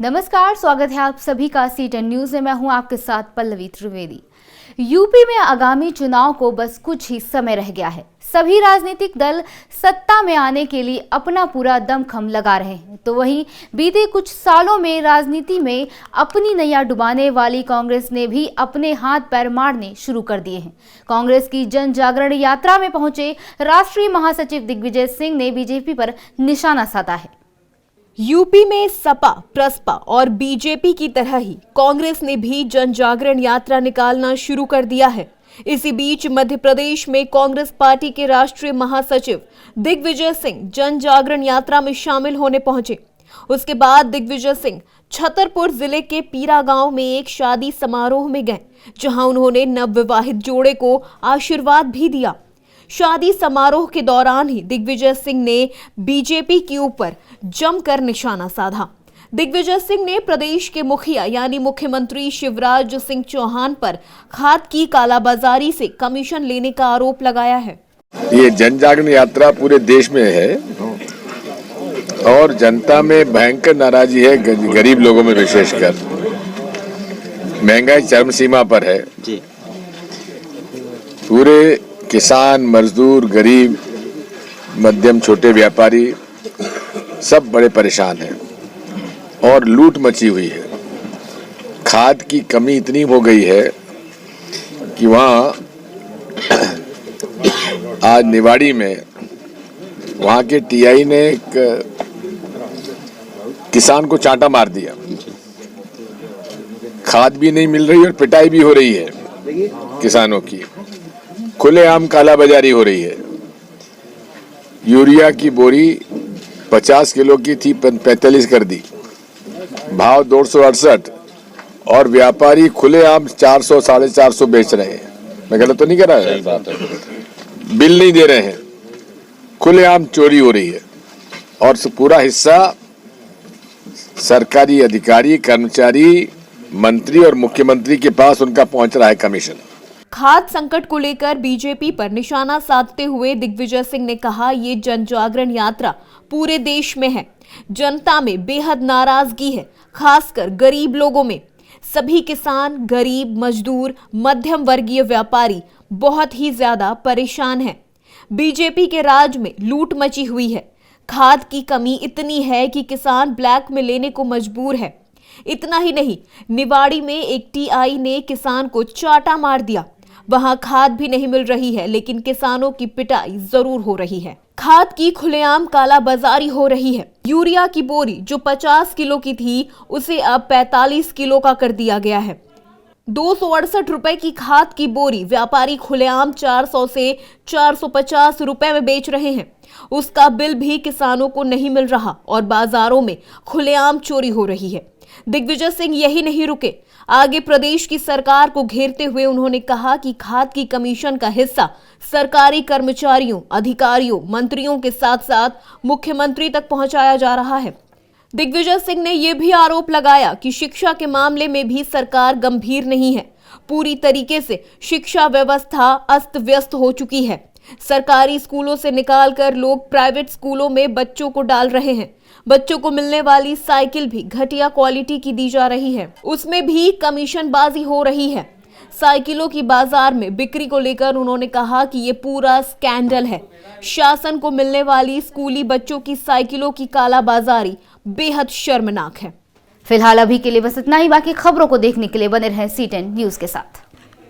नमस्कार, स्वागत है आप सभी का C10 न्यूज में। मैं हूं आपके साथ पल्लवी त्रिवेदी। यूपी में आगामी चुनाव को बस कुछ ही समय रह गया है। सभी राजनीतिक दल सत्ता में आने के लिए अपना पूरा दमखम लगा रहे हैं। तो वहीं बीते कुछ सालों में राजनीति में अपनी नैया डुबाने वाली कांग्रेस ने भी अपने हाथ पैर मारने शुरू कर दिए हैं। कांग्रेस की जन जागरण यात्रा में पहुंचे राष्ट्रीय महासचिव दिग्विजय सिंह ने बीजेपी पर निशाना साधा है। यूपी में सपा, प्रसपा और बीजेपी की तरह ही कांग्रेस ने भी जन जागरण यात्रा निकालना शुरू कर दिया है। इसी बीच मध्य प्रदेश में कांग्रेस पार्टी के राष्ट्रीय महासचिव दिग्विजय सिंह जन जागरण यात्रा में शामिल होने पहुंचे। उसके बाद दिग्विजय सिंह छतरपुर जिले के पीरा गांव में एक शादी समारोह में गए, जहां उन्होंने नवविवाहित जोड़े को आशीर्वाद भी दिया। शादी समारोह के दौरान ही दिग्विजय सिंह ने बीजेपी के ऊपर जमकर निशाना साधा। दिग्विजय सिंह ने प्रदेश के मुखिया यानी मुख्यमंत्री शिवराज सिंह चौहान पर खाद की कालाबाजारी से कमीशन लेने का आरोप लगाया है। ये जन जागरण यात्रा पूरे देश में है और जनता में भयंकर नाराजगी है, गरीब लोगों में विशेषकर। महंगाई चरम सीमा पर है। पूरे किसान, मजदूर, गरीब, मध्यम छोटे व्यापारी सब बड़े परेशान हैं और लूट मची हुई है। खाद की कमी इतनी हो गई है कि वहाँ आज निवाड़ी में वहाँ के टीआई ने एक किसान को चांटा मार दिया। खाद भी नहीं मिल रही और पिटाई भी हो रही है किसानों की। खुलेआम कालाबाजारी हो रही है। यूरिया की बोरी 50 किलो की थी, 45 कर दी, भाव 268 और व्यापारी खुलेआम 400 450 बेच रहे हैं। मैं गलत तो नहीं कह रहा है? बात है। बिल नहीं दे रहे हैं, खुलेआम चोरी हो रही है और पूरा हिस्सा सरकारी अधिकारी, कर्मचारी, मंत्री और मुख्यमंत्री के पास उनका पहुंच रहा है कमीशन। खाद संकट को लेकर बीजेपी पर निशाना साधते हुए दिग्विजय सिंह ने कहा, ये जन जागरण यात्रा पूरे देश में है। जनता में बेहद नाराजगी है, खासकर गरीब लोगों में। सभी किसान, गरीब, मजदूर, मध्यम वर्गीय व्यापारी बहुत ही ज्यादा परेशान हैं। बीजेपी के राज में लूट मची हुई है। खाद की कमी इतनी है कि किसान ब्लैक में लेने को मजबूर है। इतना ही नहीं, निवाड़ी में एक टीआई ने किसान को चांटा मार दिया। वहां खाद भी नहीं मिल रही है, लेकिन किसानों की पिटाई जरूर हो रही है। खाद की खुलेआम कालाबाजारी हो रही है। यूरिया की बोरी जो 50 किलो की थी, उसे अब 45 किलो का कर दिया गया है। 268 रुपए की खाद की बोरी व्यापारी खुलेआम 400 से 450 रुपए में बेच रहे हैं। उसका बिल भी किसानों को नहीं मिल रहा और बाजारों में खुलेआम चोरी हो रही है। दिग्विजय सिंह यही नहीं रुके, आगे प्रदेश की सरकार को घेरते हुए उन्होंने कहा कि खाद की कमीशन का हिस्सा सरकारी कर्मचारियों, अधिकारियों, मंत्रियों के साथ साथ मुख्यमंत्री तक पहुंचाया जा रहा है। दिग्विजय सिंह ने यह भी आरोप लगाया कि शिक्षा के मामले में भी सरकार गंभीर नहीं है। पूरी तरीके से शिक्षा व्यवस्था अस्त व्यस्त हो चुकी है। सरकारी स्कूलों से निकालकर लोग प्राइवेट स्कूलों में बच्चों को डाल रहे हैं। बच्चों को मिलने वाली साइकिल भी घटिया क्वालिटी की दी जा रही है, उसमें भी कमीशनबाजी हो रही है। साइकिलों की बाजार में बिक्री को लेकर उन्होंने कहा कि ये पूरा स्कैंडल है। शासन को मिलने वाली स्कूली बच्चों की साइकिलों की कालाबाजारी बेहद शर्मनाक है। फिलहाल अभी के लिए बस इतना ही। बाकी खबरों को देखने के लिए बने रहें C10 न्यूज के साथ।